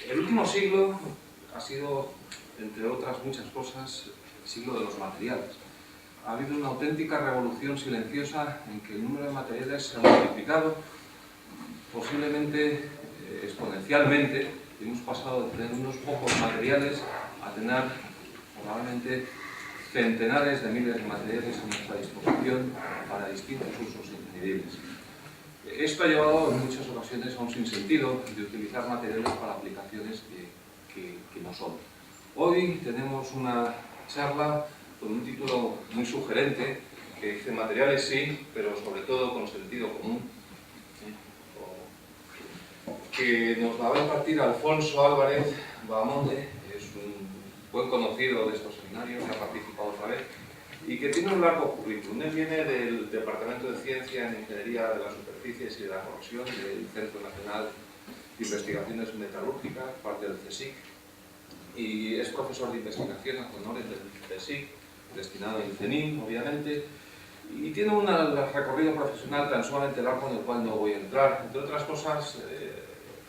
El último siglo ha sido, entre otras muchas cosas, el siglo de los materiales. Ha habido una auténtica revolución silenciosa en que el número de materiales se ha multiplicado, posiblemente exponencialmente, y hemos pasado de tener unos pocos materiales a tener probablemente centenares de miles de materiales a nuestra disposición para distintos usos increíbles. Esto ha llevado en muchas ocasiones a un sinsentido de utilizar materiales para aplicaciones que no son. Hoy tenemos una charla con un título muy sugerente que dice materiales sí, pero sobre todo con sentido común, que nos va a impartir Alfonso Álvarez Bahamonde, que es un buen conocido de estos seminarios, que ha participado otra vez, y que tiene un largo currículum. Él viene del Departamento de Ciencia en Ingeniería de las Superficies y de la Corrosión del Centro Nacional de Investigaciones Metalúrgicas, parte del CSIC, y es profesor de investigación a honores del CSIC, destinado al CENIM, obviamente, y tiene un recorrido profesional tan sumamente largo en el cual no voy a entrar. Entre otras cosas,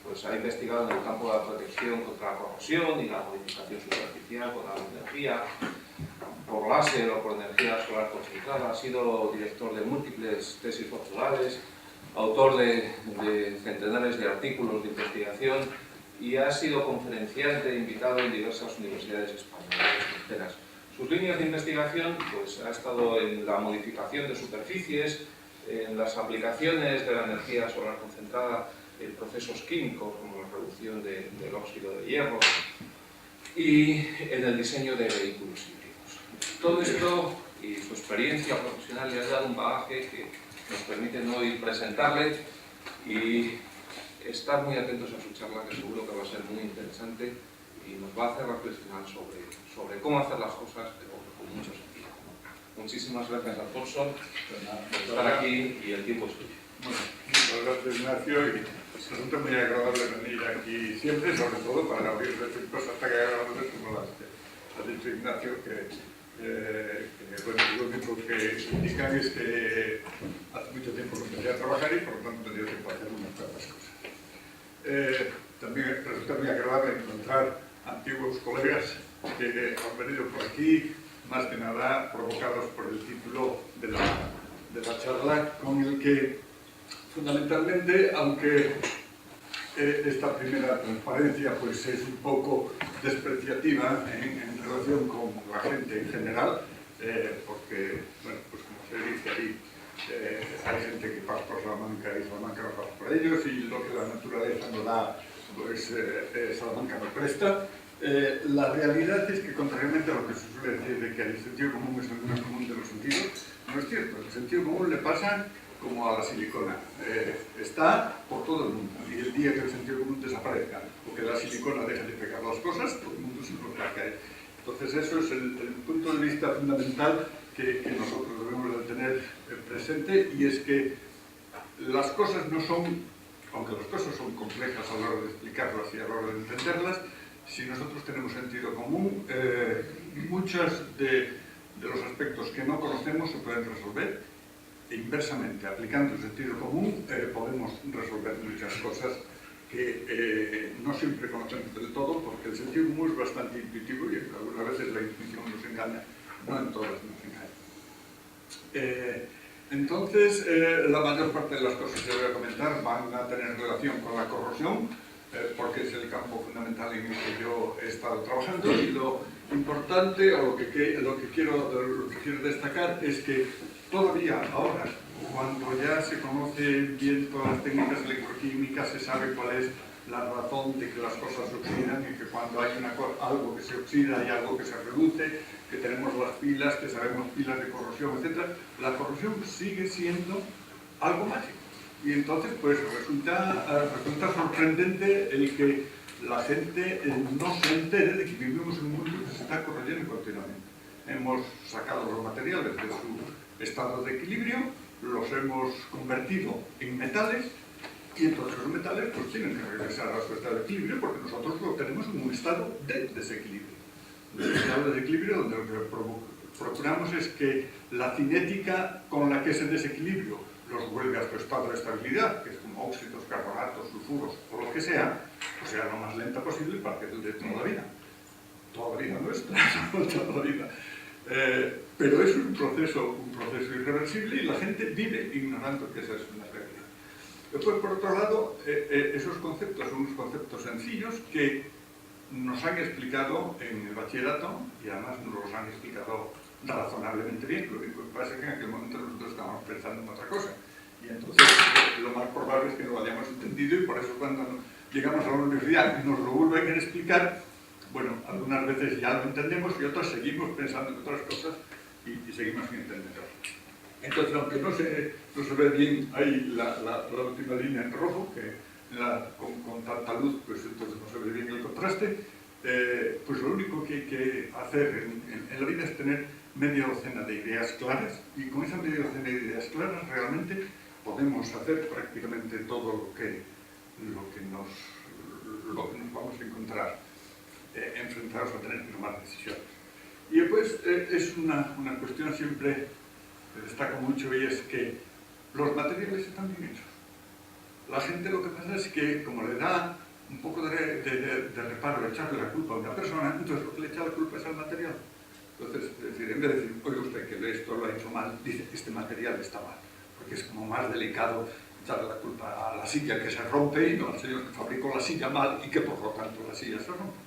pues ha investigado en el campo de la protección contra la corrosión y la modificación superficial con la energía por láser o por energía solar concentrada. Ha sido director de múltiples tesis doctorales, autor de centenares de artículos de investigación y ha sido conferenciante invitado en diversas universidades españolas extranjeras. Sus líneas de investigación pues, ha estado en la modificación de superficies, en las aplicaciones de la energía solar concentrada en procesos químicos como la reducción del óxido de hierro y en el diseño de vehículos híbridos. Todo esto y su experiencia profesional le ha dado un bagaje que nos permite hoy presentarle y estar muy atentos a su charla, que seguro que va a ser muy interesante y nos va a hacer reflexionar sobre cómo hacer las cosas, pero con mucho sentido. Muchísimas gracias, Alfonso, por estar aquí y el tiempo es tuyo. Bueno, muchas gracias, Ignacio, y resulta muy agradable venir aquí siempre, sobre todo para oír decir cosas tan agradables como las que ha dicho Ignacio, bueno, lo único que indican es que hace mucho tiempo que empecé a trabajar y por lo tanto me dio tiempo a hacer unas cuantas cosas. También resulta muy agradable encontrar antiguos colegas que han venido por aquí, más que nada provocados por el título de la charla, con el que fundamentalmente, aunque esta primera transparencia pues, es un poco despreciativa en relación con la gente en general, porque, bueno, pues como se dice ahí, hay gente que pasa por Salamanca y Salamanca no pasa por ellos, y lo que la naturaleza no da, pues Salamanca no presta. La realidad es que, contrariamente a lo que se suele decir de que el sentido común es el más común de los sentidos, no es cierto. El sentido común le pasa como a la silicona. Está por todo el mundo, y el día que el sentido común desaparezca o que la silicona deje de pegar las cosas, todo el mundo se nos va a caer. Entonces eso es el punto de vista fundamental que nosotros debemos de tener presente, y es que las cosas no son, aunque las cosas son complejas a la hora de explicarlas y a la hora de entenderlas, si nosotros tenemos sentido común, muchos de los aspectos que no conocemos se pueden resolver. E inversamente, aplicando el sentido común, podemos resolver muchas cosas que no siempre conocemos del todo, porque el sentido común es bastante intuitivo y algunas veces la intuición nos engaña, no en todas nos engaña. Entonces, la mayor parte de las cosas que voy a comentar van a tener relación con la corrosión, porque es el campo fundamental en el que yo he estado trabajando, y lo importante, o lo que quiero destacar, es que todavía ahora, cuando ya se conocen bien todas las técnicas electroquímicas, se sabe cuál es la razón de que las cosas se oxidan, y que cuando hay algo que se oxida hay algo que se reduce, que tenemos las pilas, que sabemos pilas de corrosión, etc. La corrosión sigue siendo algo mágico. Y entonces, pues resulta sorprendente el que la gente no se entere de que vivimos en un mundo que se está corroyendo continuamente. Hemos sacado los materiales de su estado de equilibrio, los hemos convertido en metales, y entonces los metales pues tienen que regresar a su estado de equilibrio, porque nosotros lo tenemos en un estado de desequilibrio. Un estado de desequilibrio donde lo que procuramos es que la cinética con la que ese desequilibrio los vuelve a su estado de estabilidad, que es como óxidos, carbonatos, sulfuros o lo que sea, pues sea lo más lenta posible para que dure toda la vida nuestra, toda la vida. Pero es un proceso irreversible y la gente vive ignorando que esa es una realidad. Después, por otro lado, esos conceptos son unos conceptos sencillos que nos han explicado en el bachillerato y además nos los han explicado razonablemente bien. Lo único que pasa es que en aquel momento nosotros estábamos pensando en otra cosa. Y entonces lo más probable es que no lo hayamos entendido y por eso cuando llegamos a la universidad y nos lo vuelven a explicar, bueno, algunas veces ya lo entendemos y otras seguimos pensando en otras cosas y seguimos sin entenderlo. Entonces, aunque no se ve bien ahí la última línea en rojo, que con tanta luz, pues entonces no se ve bien el contraste, pues lo único que hay que hacer en la vida es tener media docena de ideas claras, y con esa media docena de ideas claras realmente podemos hacer prácticamente todo lo que nos vamos a encontrar enfrentados a tener que tomar decisiones. Y después es una cuestión siempre que destaco mucho, y es que los materiales están bien hechos. La gente lo que pasa es que, como le da un poco de reparo echarle la culpa a una persona, entonces lo que le echa la culpa es al material. Entonces, es decir, en vez de decir, oye usted que esto lo ha hecho mal, dice, este material está mal, porque es como más delicado echarle la culpa a la silla que se rompe y no al señor que fabricó la silla mal y que por lo tanto la silla se rompe.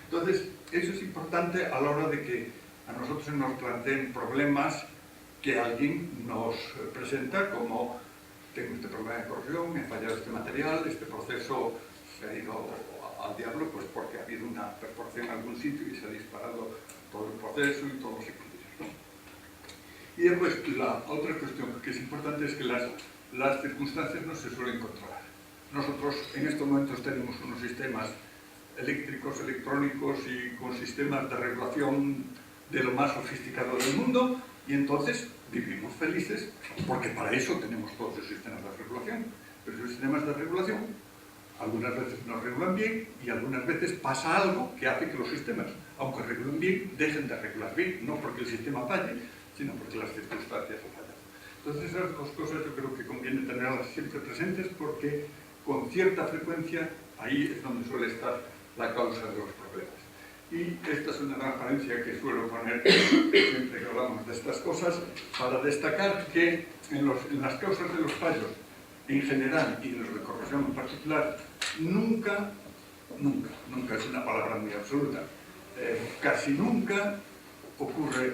Entonces, eso es importante a la hora de que a nosotros se nos planteen problemas que alguien nos presenta como: tengo este problema de corrosión, me ha fallado este material, este proceso se ha ido al diablo, pues porque ha habido una perforación en algún sitio y se ha disparado todo el proceso y todos los equilibrios, ¿no? Y después, la otra cuestión que es importante es que las circunstancias no se suelen controlar. Nosotros en estos momentos tenemos unos sistemas eléctricos, electrónicos y con sistemas de regulación de lo más sofisticado del mundo, y entonces vivimos felices porque para eso tenemos todos esos sistemas de regulación. Pero esos sistemas de regulación algunas veces no regulan bien y algunas veces pasa algo que hace que los sistemas, aunque regulen bien, dejen de regular bien, no porque el sistema falle, sino porque las circunstancias fallan. Entonces esas dos cosas yo creo que conviene tenerlas siempre presentes, porque con cierta frecuencia ahí es donde suele estar la causa de los problemas. Y esta es una referencia que suelo poner siempre que hablamos de estas cosas, para destacar que en las causas de los fallos en general y de los de corrosión en particular, nunca es una palabra muy absoluta, casi nunca ocurre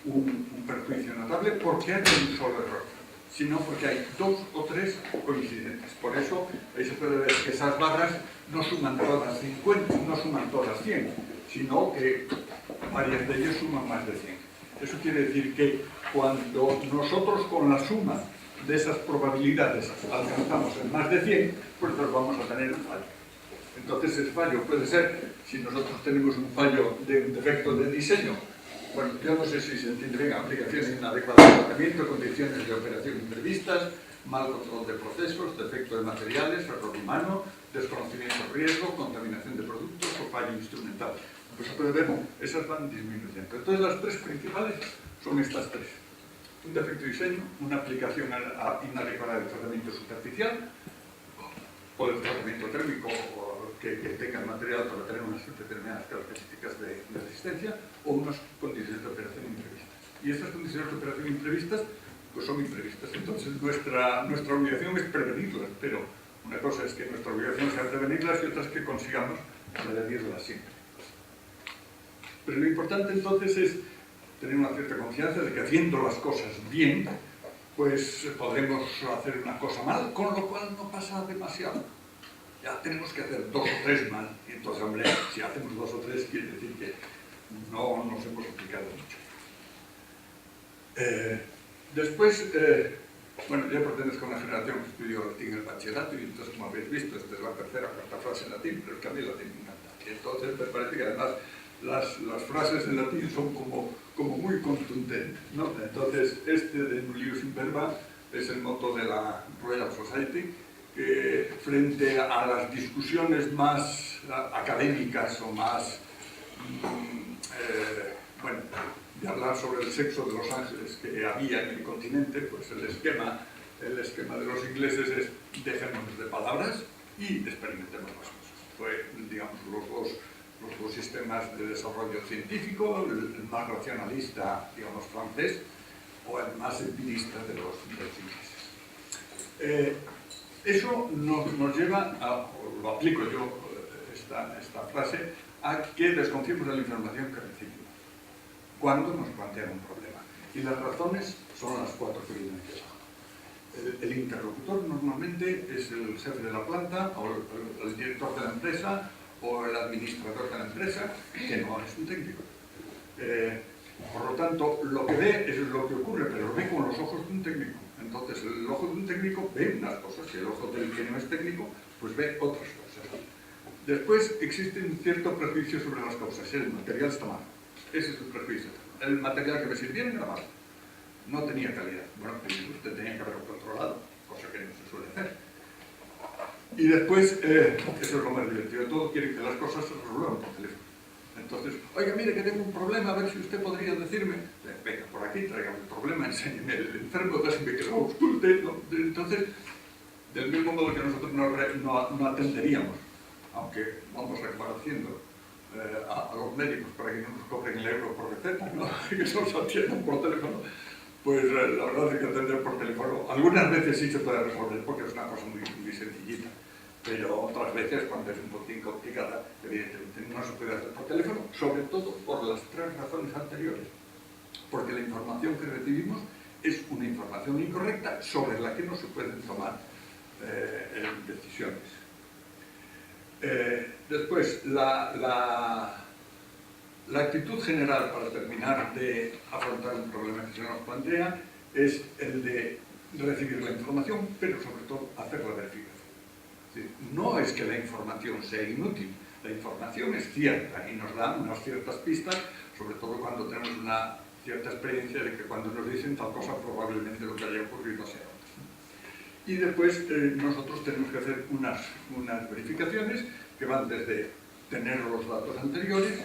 un perjuicio notable porque hay un solo error, sino porque hay 2 o 3 coincidentes. Por eso ahí se puede ver que esas barras no suman todas 50, no suman todas 100, sino que varias de ellas suman más de 100. Eso quiere decir que cuando nosotros con la suma de esas probabilidades alcanzamos el más de 100, pues nos vamos a tener un fallo. Entonces el fallo puede ser, si nosotros tenemos un fallo de un defecto de diseño, bueno, yo no sé si se entiende bien, aplicaciones inadecuadas de tratamiento, condiciones de operación imprevistas, mal control de procesos, defecto de materiales, error humano, desconocimiento de riesgo, contaminación de productos o fallo instrumental. Pues se puede ver, esas van disminuyendo. Entonces las 3 principales son estas 3. Un defecto de diseño, una aplicación inadecuada del tratamiento superficial o del tratamiento térmico que tenga el material para tener unas determinadas características de resistencia, o unas condiciones de operación imprevistas. Y estas condiciones de operación imprevistas pues son imprevistas. Entonces nuestra obligación es prevenirlas, pero una cosa es que nuestra obligación sea prevenirlas y otra es que consigamos prevenirlas siempre. Pero lo importante entonces es tener una cierta confianza de que haciendo las cosas bien, pues podremos hacer una cosa mal, con lo cual no pasa demasiado. Ya tenemos que hacer 2 o 3 mal, y entonces, hombre, si hacemos 2 o 3 quiere decir que no nos hemos aplicado mucho. Después, bueno, yo pertenezco a una generación que estudió latín en el bachillerato, y entonces, como habéis visto, esta es la tercera o cuarta frase en latín, pero es que a mí el latín me encanta. Y entonces me parece que además las frases en latín son como muy contundentes, ¿no? Entonces, este de Nullius in Verba es el moto de la Royal Society, que frente a las discusiones más académicas o más, bueno, de hablar sobre el sexo de los ángeles que había en el continente, pues el esquema de los ingleses es: dejémonos de palabras y experimentemos las cosas. fue, digamos, los dos sistemas de desarrollo científico, el más racionalista, digamos, francés, o el más empirista de los ingleses. Eso nos lleva a, lo aplico yo, esta frase, a que desconfiemos de la información que recibimos cuando nos plantean un problema. Y las razones son las 4 que vienen aquí abajo. El interlocutor normalmente es el jefe de la planta, o el director de la empresa, o el administrador de la empresa, que no es un técnico. Por lo tanto, lo que ve es lo que ocurre, pero lo ve con los ojos de un técnico. Entonces, el ojo de un técnico ve unas cosas y el ojo del que no es técnico, pues ve otras cosas. Después, existe un cierto prejuicio sobre las cosas. El material está mal. Ese es el prejuicio. El material que me sirvieron era malo. No tenía calidad. Bueno, usted tenía que haberlo controlado, cosa que no se suele hacer. Y después, eso es lo más divertido de todo, quieren que las cosas se resuelvan por teléfono. Entonces, oiga, mire que tengo un problema, a ver si usted podría decirme, venga, por aquí, tráigame el problema, enséñeme el enfermo, déjeme que lo ausculte. Entonces, del mismo modo que nosotros no atenderíamos, aunque vamos a acabar haciendo a los médicos para que no nos cobren el euro por receta, ¿no? Que se nos atiendan por teléfono, pues la verdad es que atender por teléfono algunas veces sí se puede resolver porque es una cosa muy sencillita. Pero otras veces, cuando es un poquín complicada, evidentemente no se puede hacer por teléfono, sobre todo por las 3 razones anteriores. Porque la información que recibimos es una información incorrecta sobre la que no se pueden tomar decisiones. Después, la actitud general para terminar de afrontar un problema que se nos plantea es el de recibir la información, pero sobre todo hacer la verificación. No es que la información sea inútil, la información es cierta y nos da unas ciertas pistas, sobre todo cuando tenemos una cierta experiencia de que cuando nos dicen tal cosa probablemente lo que haya ocurrido sea otra. Y después nosotros tenemos que hacer unas verificaciones que van desde tener los datos anteriores,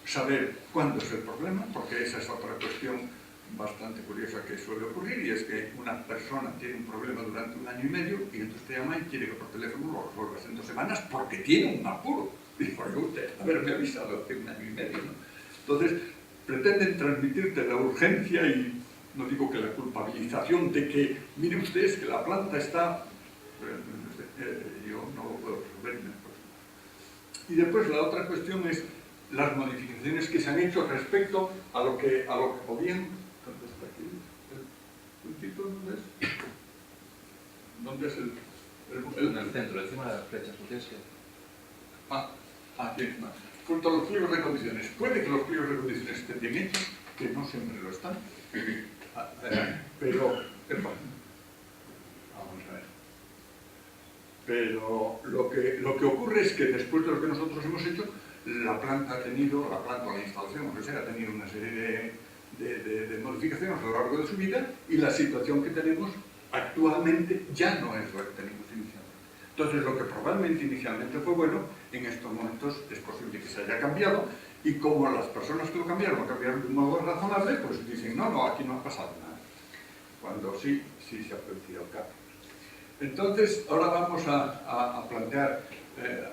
saber cuándo es el problema, porque esa es otra cuestión bastante curiosa que suele ocurrir, y es que una persona tiene un problema durante 1 año y medio y entonces te llama y quiere que por teléfono lo resuelvas en 2 semanas porque tiene un apuro. Y por usted haberme avisado hace 1 año y medio, ¿no? Entonces, pretenden transmitirte la urgencia y, no digo que la culpabilización de que, mire usted, es que la planta está... yo no lo puedo resolver. Y después la otra cuestión es las modificaciones que se han hecho respecto a lo que podían... ¿Dónde está aquí el puntito? ¿Dónde es el...? En el centro, encima de las flechas, ¿por qué es que...? Aquí encima. Junto a los pliegos de condiciones. Puede que los pliegos de condiciones estén bien hechos, que no siempre lo están, pero... Vamos a ver. Pero lo que ocurre es que después de lo que nosotros hemos hecho, la planta o la instalación, o sea, ha tenido una serie de modificaciones a lo largo de su vida, y la situación que tenemos actualmente ya no es la que teníamos inicialmente. Entonces, lo que probablemente inicialmente fue bueno, en estos momentos es posible que se haya cambiado, y como las personas que lo cambiaron de un modo razonable, pues dicen, no, aquí no ha pasado nada. Cuando sí se ha producido el cambio. Entonces, ahora vamos a plantear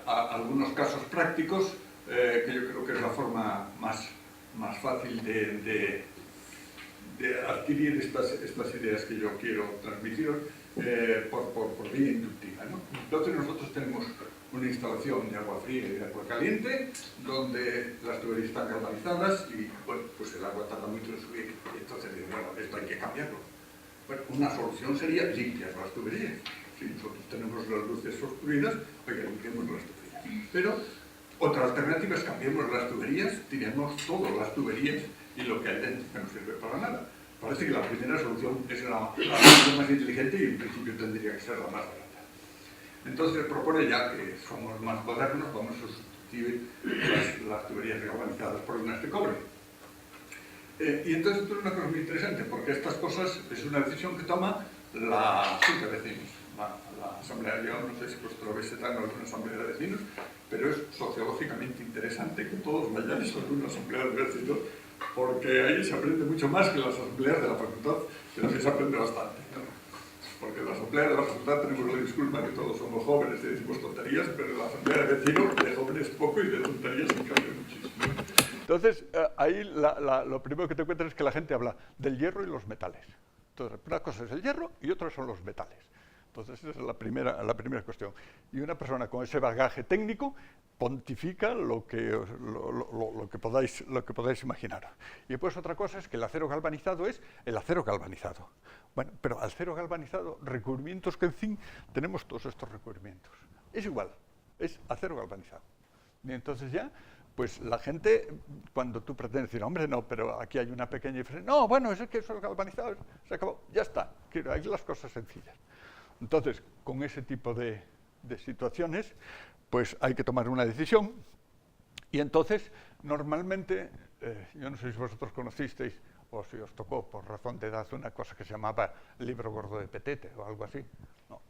algunos casos prácticos, que yo creo que es la forma más fácil de adquirir estas ideas que yo quiero transmitiros por vía inductiva, ¿no? Entonces nosotros tenemos una instalación de agua fría y de agua caliente, donde las tuberías están galvanizadas y bueno, pues el agua tarda mucho en subir. Entonces digo, bueno, esto hay que cambiarlo. Bueno, una solución sería limpiar las tuberías. Si nosotros tenemos las luces obstruidas, oiga, limpiemos las tuberías. Pero otra alternativa es cambiemos las tuberías, tiremos todas las tuberías y lo que hay dentro que no sirve para nada. Parece que la primera solución es la solución más inteligente y en principio tendría que ser la más barata. Entonces propone, ya que somos más modernos, vamos a sustituir las tuberías galvanizadas por unas de cobre. Y entonces esto es una cosa muy interesante, porque estas cosas es una decisión que toma la Junta de Vecinos, la Asamblea. Yo no sé si vosotros veis en alguna Asamblea de Vecinos, pero es sociológicamente interesante que todos vayáis a una Asamblea de Vecinos, porque ahí se aprende mucho más que las asambleas de la facultad, que no se aprende bastante, ¿no? porque en la asamblea de la facultad tenemos la disculpa que todos somos jóvenes y decimos tonterías, pero en la asamblea de vecinos de jóvenes poco y de tonterías en cambio muchísimo. Entonces, ahí lo primero que te encuentras es que la gente habla del hierro y los metales. Entonces, una cosa es el hierro y otra son los metales. Entonces, esa es la primera cuestión. Y una persona con ese bagaje técnico pontifica lo que podáis imaginar. Y después otra cosa es que el acero galvanizado es el acero galvanizado. Bueno, pero al acero galvanizado, recubrimientos que en zinc, tenemos todos estos recubrimientos. Es igual, es acero galvanizado. Y entonces ya, pues la gente, cuando tú pretendes decir, hombre, no, pero aquí hay una pequeña diferencia. No, bueno, es que eso es galvanizado, se acabó, ya está. Hay las cosas sencillas. Entonces, con ese tipo de situaciones, pues hay que tomar una decisión. Y entonces, normalmente, yo no sé si vosotros conocisteis, o si os tocó por razón de edad, una cosa que se llamaba el libro gordo de Petete, o algo así. No.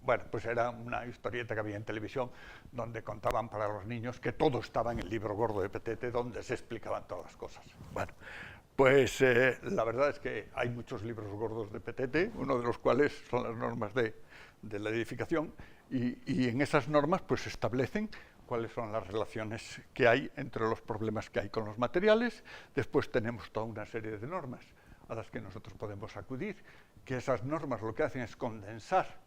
Bueno, pues era una historieta que había en televisión, donde contaban para los niños que todo estaba en el libro gordo de Petete, donde se explicaban todas las cosas. Bueno, pues la verdad es que hay muchos libros gordos de Petete, uno de los cuales son las normas de la edificación, y en esas normas pues se establecen cuáles son las relaciones que hay entre los problemas que hay con los materiales. Después tenemos toda una serie de normas a las que nosotros podemos acudir, que esas normas lo que hacen es condensar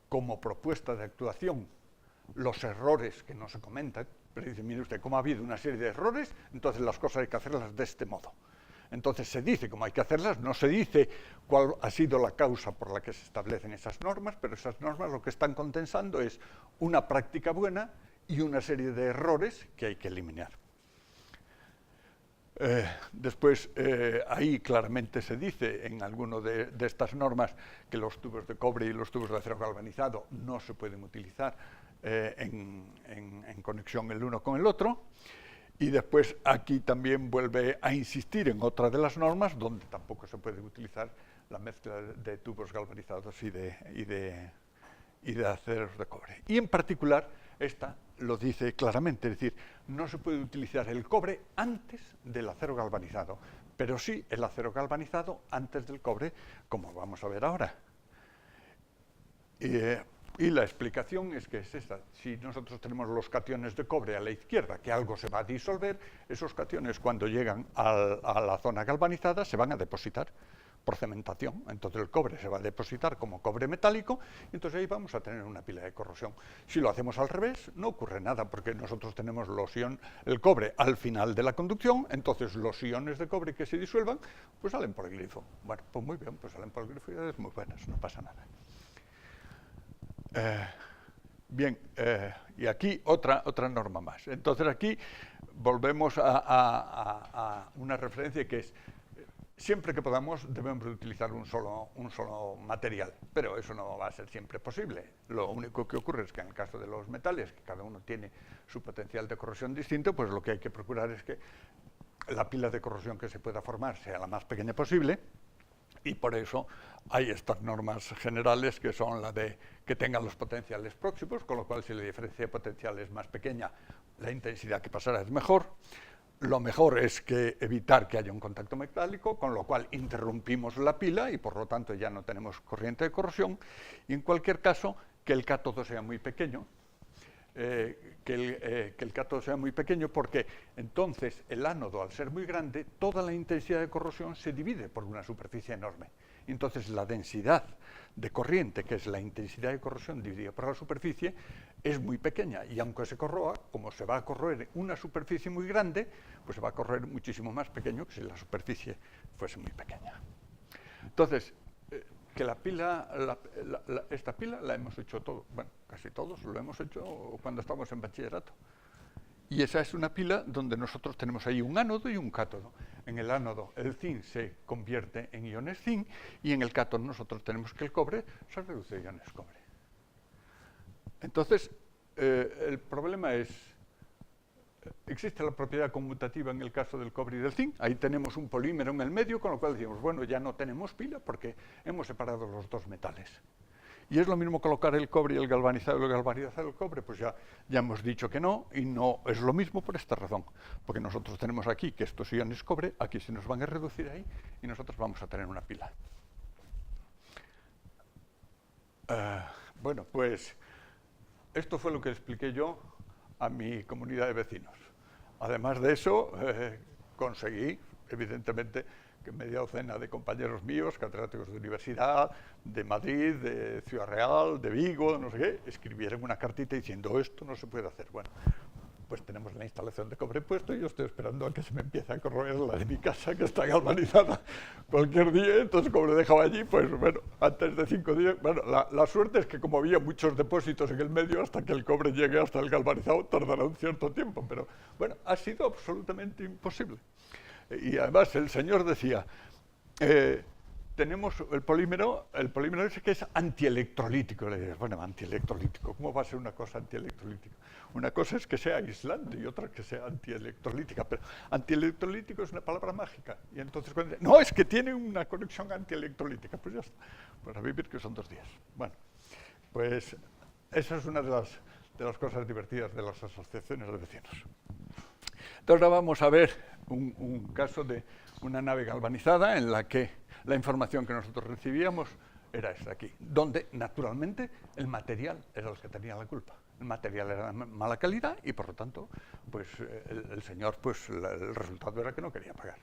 como propuesta de actuación los errores que no se comentan. Pero dice, mire usted, como ha habido una serie de errores, entonces las cosas hay que hacerlas de este modo. Entonces se dice cómo hay que hacerlas, no se dice cuál ha sido la causa por la que se establecen esas normas, pero esas normas lo que están condensando es una práctica buena y una serie de errores que hay que eliminar. Después, ahí claramente se dice en alguna de estas normas que los tubos de cobre y los tubos de acero galvanizado no se pueden utilizar en conexión el uno con el otro. Y después aquí también vuelve a insistir en otra de las normas donde tampoco se puede utilizar la mezcla de tubos galvanizados y de aceros de cobre. Y en particular, esta lo dice claramente, es decir, no se puede utilizar el cobre antes del acero galvanizado, pero sí el acero galvanizado antes del cobre, como vamos a ver ahora. Y la explicación es que es esta. Si nosotros tenemos los cationes de cobre a la izquierda, que algo se va a disolver, esos cationes cuando llegan a la zona galvanizada se van a depositar por cementación. Entonces el cobre se va a depositar como cobre metálico y entonces ahí vamos a tener una pila de corrosión. Si lo hacemos al revés, no ocurre nada porque nosotros tenemos el cobre al final de la conducción, entonces los iones de cobre que se disuelvan, pues salen por el glifo. Bueno, pues muy bien, pues salen por el glifo y es muy buenas, no pasa nada. Bien, y aquí otra norma más. Entonces aquí volvemos a una referencia que es siempre que podamos debemos utilizar un solo material, pero eso no va a ser siempre posible. Lo único que ocurre es que en el caso de los metales, que cada uno tiene su potencial de corrosión distinto, pues lo que hay que procurar es que la pila de corrosión que se pueda formar sea la más pequeña posible. Y por eso hay estas normas generales que son la de que tengan los potenciales próximos, con lo cual si la diferencia de potencial es más pequeña, la intensidad que pasará es mejor. Lo mejor es que evitar que haya un contacto metálico, con lo cual interrumpimos la pila y por lo tanto ya no tenemos corriente de corrosión. Y en cualquier caso, que el cátodo sea muy pequeño, que el cátodo sea muy pequeño porque entonces el ánodo, al ser muy grande, toda la intensidad de corrosión se divide por una superficie enorme. Entonces la densidad de corriente, que es la intensidad de corrosión dividida por la superficie, es muy pequeña y aunque se corroa, como se va a corroer una superficie muy grande, pues se va a corroer muchísimo más pequeño que si la superficie fuese muy pequeña. Entonces, que la pila, esta pila la hemos hecho todos, bueno, casi todos lo hemos hecho cuando estamos en bachillerato. Y esa es una pila donde nosotros tenemos ahí un ánodo y un cátodo. En el ánodo el zinc se convierte en iones zinc y en el cátodo nosotros tenemos que el cobre se reduce a iones cobre. Entonces, el problema es, existe la propiedad conmutativa en el caso del cobre y del zinc, ahí tenemos un polímero en el medio, con lo cual decimos, bueno, ya no tenemos pila porque hemos separado los dos metales. Y es lo mismo colocar el cobre y el galvanizado del cobre, pues ya hemos dicho que no, y no es lo mismo por esta razón, porque nosotros tenemos aquí que estos iones cobre, aquí se nos van a reducir ahí, y nosotros vamos a tener una pila. Bueno, pues esto fue lo que expliqué yo a mi comunidad de vecinos. Además de eso, conseguí, evidentemente, que media docena de compañeros míos, catedráticos de universidad, de Madrid, de Ciudad Real, de Vigo, no sé qué, escribieron una cartita diciendo esto no se puede hacer. Bueno, pues tenemos la instalación de cobre puesto y yo estoy esperando a que se me empiece a corroer la de mi casa, que está galvanizada cualquier día. Entonces, como lo dejaba allí, pues bueno, antes de 5 días, bueno, la suerte es que como había muchos depósitos en el medio, hasta que el cobre llegue hasta el galvanizado tardará un cierto tiempo, pero bueno, ha sido absolutamente imposible. Y además el señor decía, tenemos el polímero ese que es antielectrolítico. Le dices, bueno, antielectrolítico, ¿cómo va a ser una cosa antielectrolítica? Una cosa es que sea aislante y otra que sea antielectrolítica, pero antielectrolítico es una palabra mágica. Y entonces cuando dice, no, es que tiene una conexión antielectrolítica, pues ya está, pues a vivir que son 2 días. Bueno, pues esa es una de las cosas divertidas de las asociaciones de vecinos. Entonces ahora vamos a ver un caso de una nave galvanizada en la que la información que nosotros recibíamos era esta aquí, donde naturalmente el material era el que tenía la culpa. El material era de mala calidad y por lo tanto pues, el señor, pues, el resultado era que no quería pagar.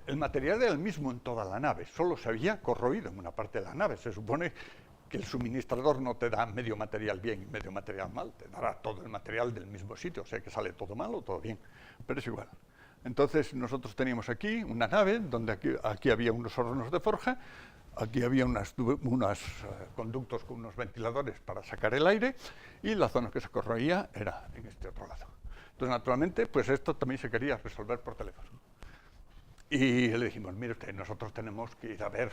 El material era el mismo en toda la nave, solo se había corroído en una parte de la nave. Se supone que el suministrador no te da medio material bien y medio material mal, te dará todo el material del mismo sitio, o sea que sale todo mal o todo bien, pero es igual. Entonces nosotros teníamos aquí una nave donde aquí había unos hornos de forja, aquí había unos conductos con unos ventiladores para sacar el aire y la zona que se corroía era en este otro lado. Entonces naturalmente pues esto también se quería resolver por teléfono. Y le dijimos, mire usted, nosotros tenemos que ir a ver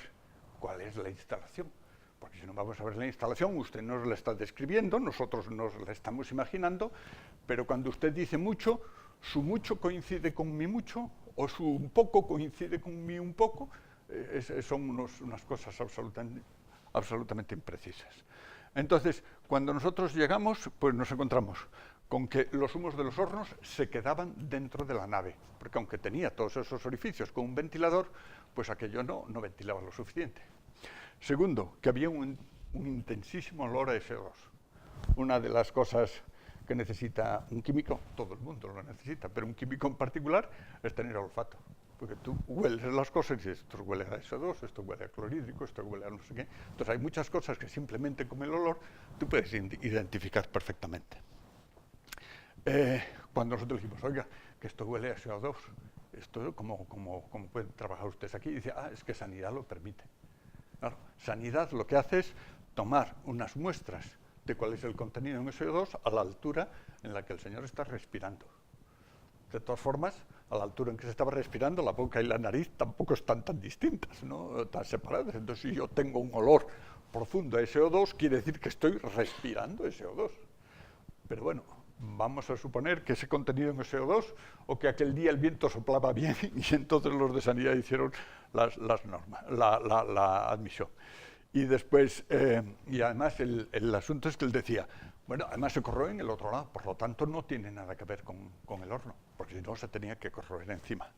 cuál es la instalación. Porque si no vamos a ver la instalación, usted nos la está describiendo, nosotros nos la estamos imaginando, pero cuando usted dice mucho, su mucho coincide con mi mucho, o su un poco coincide con mi un poco, son unas cosas absolutamente imprecisas. Entonces, cuando nosotros llegamos, pues nos encontramos con que los humos de los hornos se quedaban dentro de la nave, porque aunque tenía todos esos orificios con un ventilador, pues aquello no ventilaba lo suficiente. Segundo, que había un intensísimo olor a SO2. Una de las cosas que necesita un químico, todo el mundo lo necesita, pero un químico en particular es tener olfato. Porque tú hueles las cosas y dices, esto huele a SO2, esto huele a clorhídrico, esto huele a no sé qué. Entonces hay muchas cosas que simplemente con el olor tú puedes identificar perfectamente. Cuando nosotros dijimos, oiga, que esto huele a SO2, esto, ¿cómo pueden trabajar ustedes aquí? Y dice, es que Sanidad lo permite. Claro, Sanidad lo que hace es tomar unas muestras de cuál es el contenido en SO2 a la altura en la que el señor está respirando. De todas formas, a la altura en que se estaba respirando, la boca y la nariz tampoco están tan distintas, ¿no? Tan separadas. Entonces, si yo tengo un olor profundo a SO2, quiere decir que estoy respirando SO2. Pero bueno, vamos a suponer que ese contenido en SO2 o que aquel día el viento soplaba bien y entonces los de Sanidad hicieron las normas, la admisión. Y después, y además el asunto es que él decía, bueno, además se corroe en el otro lado, por lo tanto no tiene nada que ver con el horno, porque si no se tenía que corroer encima.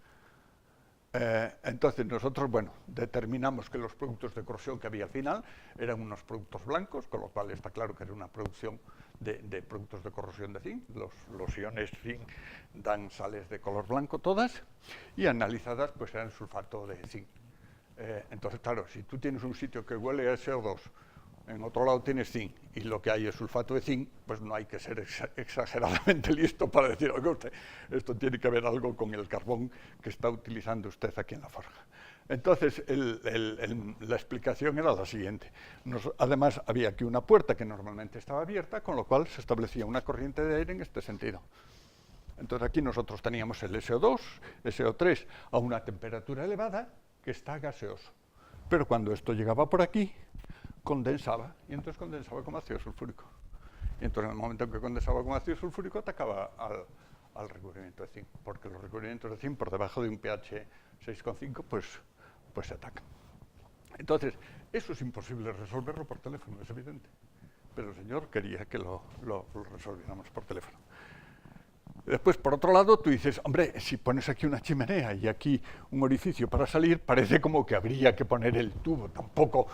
Entonces nosotros, bueno, determinamos que los productos de corrosión que había al final eran unos productos blancos, con lo cual está claro que era una producción de productos de corrosión de zinc. Los iones zinc dan sales de color blanco todas, y analizadas pues eran sulfato de zinc. Entonces, claro, si tú tienes un sitio que huele a SO2, en otro lado tienes zinc y lo que hay es sulfato de zinc, pues no hay que ser exageradamente listo para decir, oiga usted, esto tiene que ver algo con el carbón que está utilizando usted aquí en la forja. Entonces, la explicación era la siguiente. Además, había aquí una puerta que normalmente estaba abierta, con lo cual se establecía una corriente de aire en este sentido. Entonces, aquí nosotros teníamos el SO2, SO3 a una temperatura elevada que está gaseoso. Pero cuando esto llegaba por aquí, condensaba, y entonces condensaba como ácido sulfúrico. Y entonces en el momento en que condensaba como ácido sulfúrico atacaba al recubrimiento de zinc, porque los recubrimientos de zinc por debajo de un pH 6,5 pues se atacan. Entonces, eso es imposible resolverlo por teléfono, es evidente, pero el señor quería que lo resolviéramos por teléfono. Después, por otro lado, tú dices, hombre, si pones aquí una chimenea y aquí un orificio para salir, parece como que habría que poner el tubo, tampoco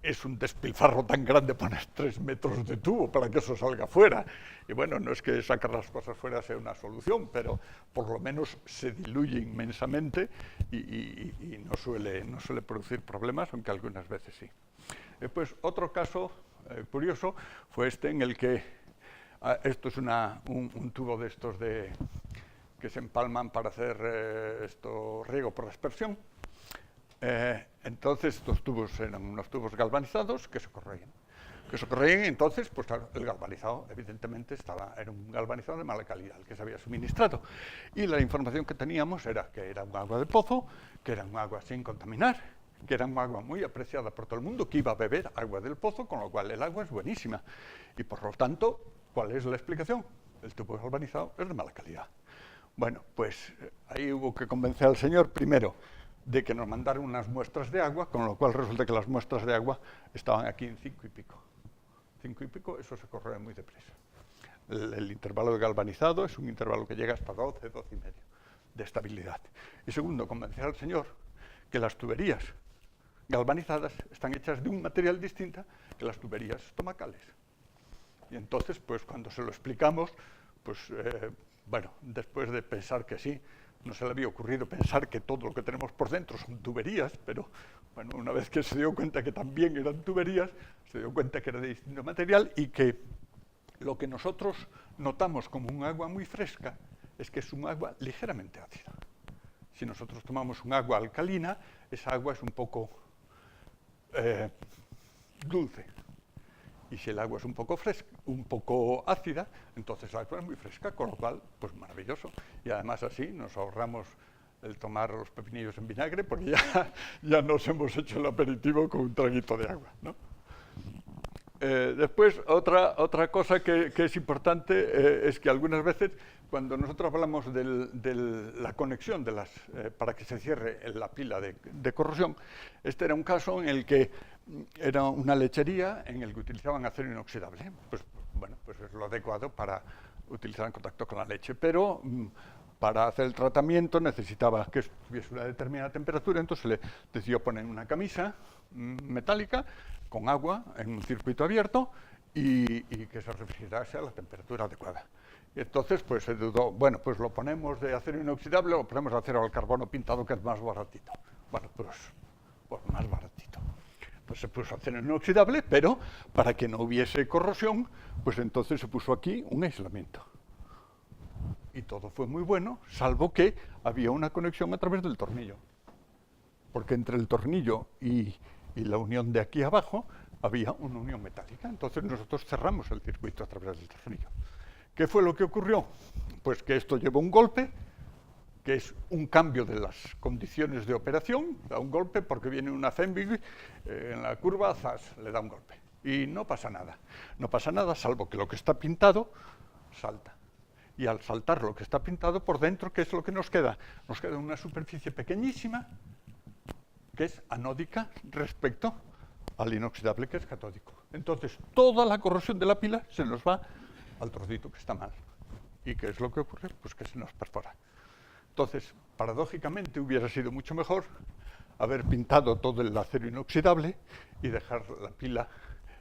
es un despilfarro tan grande poner 3 metros de tubo para que eso salga fuera. Y bueno, no es que sacar las cosas fuera sea una solución, pero por lo menos se diluye inmensamente y no suele producir problemas, aunque algunas veces sí. Después, otro caso curioso fue este en el que, esto es un tubo de estos que se empalman para hacer riego por aspersión. Entonces estos tubos eran unos tubos galvanizados que se corroían. Y entonces, pues claro, el galvanizado evidentemente era un galvanizado de mala calidad, el que se había suministrado. Y la información que teníamos era que era un agua de pozo, que era un agua sin contaminar, que era un agua muy apreciada por todo el mundo, que iba a beber agua del pozo, con lo cual el agua es buenísima. Y por lo tanto, ¿cuál es la explicación? El tubo galvanizado es de mala calidad. Bueno, pues ahí hubo que convencer al señor primero de que nos mandaran unas muestras de agua, con lo cual resulta que las muestras de agua estaban aquí en 5 y pico. 5 y pico, eso se corroe muy deprisa. El intervalo de galvanizado es un intervalo que llega hasta 12, 12 y medio de estabilidad. Y segundo, convencer al señor que las tuberías galvanizadas están hechas de un material distinto que las tuberías estomacales. Y entonces, pues cuando se lo explicamos, pues bueno, después de pensar que sí, no se le había ocurrido pensar que todo lo que tenemos por dentro son tuberías, pero bueno, una vez que se dio cuenta que también eran tuberías, se dio cuenta que era de distinto material y que lo que nosotros notamos como un agua muy fresca es que es un agua ligeramente ácida. Si nosotros tomamos un agua alcalina, esa agua es un poco dulce. Y si el agua es un poco ácida, entonces el agua es muy fresca, con lo cual, pues maravilloso. Y además así nos ahorramos el tomar los pepinillos en vinagre, porque ya nos hemos hecho el aperitivo con un traguito de agua, ¿no? Después, otra cosa que es importante es que algunas veces, cuando nosotros hablamos de la conexión para que se cierre la pila de corrosión, este era un caso en el que era una lechería en el que utilizaban acero inoxidable. Pues bueno, pues es lo adecuado para utilizar en contacto con la leche, pero para hacer el tratamiento necesitaba que estuviese una determinada temperatura, entonces le decidió poner una camisa metálica con agua en un circuito abierto y que se refrigerase a la temperatura adecuada. Y entonces pues se dudó, bueno, pues lo ponemos de acero inoxidable o lo ponemos de acero al carbono pintado, que es más baratito. Bueno, pues más baratito. Pues se puso acero inoxidable, pero para que no hubiese corrosión, pues entonces se puso aquí un aislamiento. Y todo fue muy bueno, salvo que había una conexión a través del tornillo. Porque entre el tornillo y la unión de aquí abajo había una unión metálica. Entonces nosotros cerramos el circuito a través del tornillo. ¿Qué fue lo que ocurrió? Pues que esto llevó un golpe, que es un cambio de las condiciones de operación, da un golpe porque viene una Fenwick en la curva, zas, le da un golpe. Y no pasa nada. No pasa nada, salvo que lo que está pintado salta. Y al saltar lo que está pintado por dentro, ¿qué es lo que nos queda? Nos queda una superficie pequeñísima, que es anódica respecto al inoxidable, que es catódico. Entonces, toda la corrosión de la pila se nos va al trocito que está mal. ¿Y qué es lo que ocurre? Pues que se nos perfora. Entonces, paradójicamente, hubiera sido mucho mejor haber pintado todo el acero inoxidable y dejar la pila,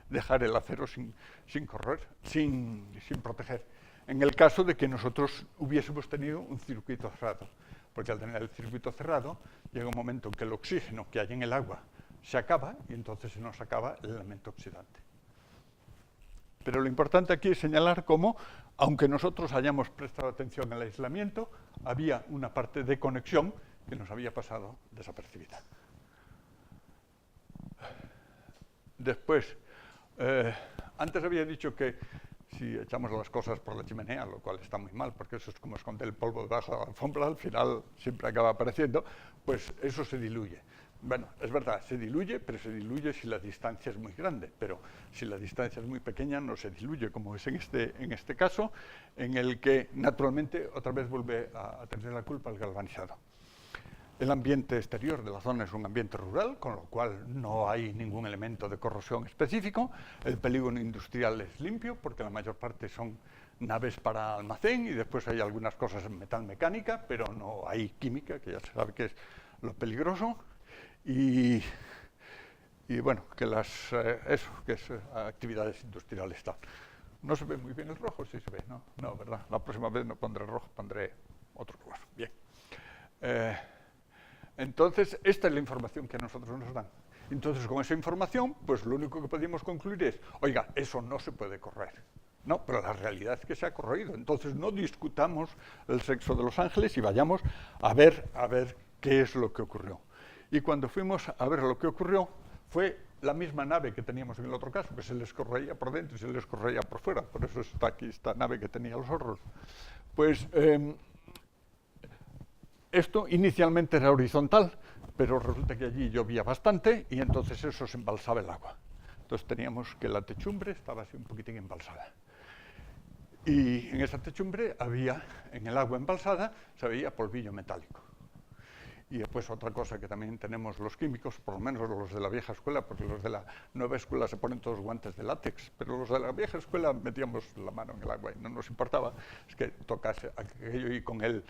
dejar el acero sin correr, sin proteger. En el caso de que nosotros hubiésemos tenido un circuito cerrado. Porque al tener el circuito cerrado, llega un momento en que el oxígeno que hay en el agua se acaba y entonces se nos acaba el elemento oxidante. Pero lo importante aquí es señalar cómo, aunque nosotros hayamos prestado atención al aislamiento, había una parte de conexión que nos había pasado desapercibida. Después, antes había dicho que si echamos las cosas por la chimenea, lo cual está muy mal, porque eso es como esconder el polvo debajo de la alfombra, al final siempre acaba apareciendo, pues eso se diluye. Bueno, es verdad, se diluye, pero se diluye si la distancia es muy grande, pero si la distancia es muy pequeña no se diluye, como es en este caso, en el que naturalmente otra vez vuelve a tener la culpa el galvanizado. El ambiente exterior de la zona es un ambiente rural, con lo cual no hay ningún elemento de corrosión específico. El polígono industrial es limpio, porque la mayor parte son naves para almacén y después hay algunas cosas en metalmecánica, pero no hay química, que ya se sabe que es lo peligroso. Y y bueno, que que es actividades industriales tal. No se ve muy bien el rojo, sí se ve, ¿no? No, ¿verdad? La próxima vez no pondré rojo, pondré otro color. Bien. Entonces, esta es la información que a nosotros nos dan. Entonces, con esa información, pues lo único que podíamos concluir es, oiga, eso no se puede correr. No, pero la realidad es que se ha corroído. Entonces, no discutamos el sexo de los ángeles y vayamos a ver qué es lo que ocurrió. Y cuando fuimos a ver lo que ocurrió, fue la misma nave que teníamos en el otro caso, que se les corroía por dentro y se les corroía por fuera. Por eso está aquí esta nave que tenía los horros. Pues esto inicialmente era horizontal, pero resulta que allí llovía bastante y entonces eso se embalsaba el agua. Entonces teníamos que la techumbre estaba así un poquitín embalsada. Y en esa techumbre había, en el agua embalsada, se veía polvillo metálico. Y después otra cosa que también tenemos los químicos, por lo menos los de la vieja escuela, porque los de la nueva escuela se ponen todos guantes de látex, pero los de la vieja escuela metíamos la mano en el agua y no nos importaba, es que tocase aquello y con el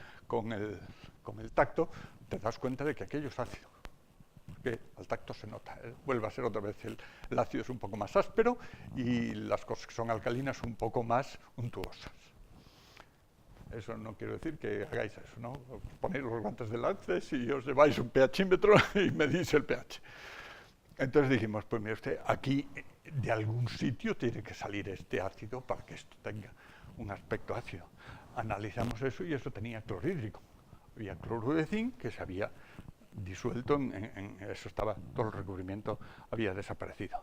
tacto te das cuenta de que aquello es ácido, porque al tacto se nota, vuelve a ser otra vez el ácido es un poco más áspero y las cosas que son alcalinas un poco más untuosas. Eso no quiero decir que hagáis eso, ¿no? Ponéis los guantes de látex y os lleváis un pHímetro y medís el pH. Entonces dijimos, pues mire usted, aquí de algún sitio tiene que salir este ácido para que esto tenga un aspecto ácido. Analizamos eso y eso tenía clorhídrico. Había cloruro de zinc que se había disuelto, en eso estaba, todo el recubrimiento había desaparecido.